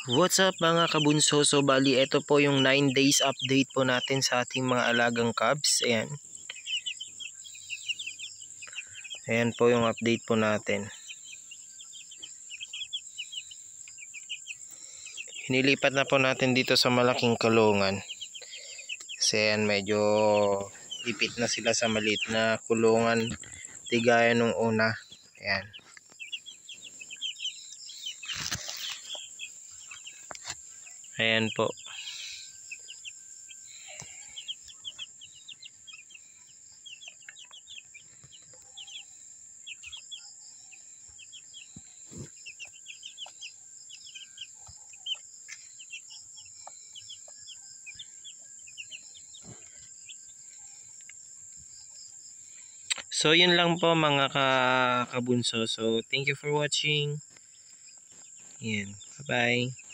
What's up mga kabunso? So bali ito po yung 9 days update po natin sa ating mga alagang cubs. Ayan. Ayan po yung update po natin. Hinilipat na po natin dito sa malaking kulungan. Kasi ayan, medyo ipit na sila sa maliit na kulungan. Di gaya nung una. Ayan. Ayan po. So yun lang po mga kabunso. So thank you for watching. Ayan. Bye bye.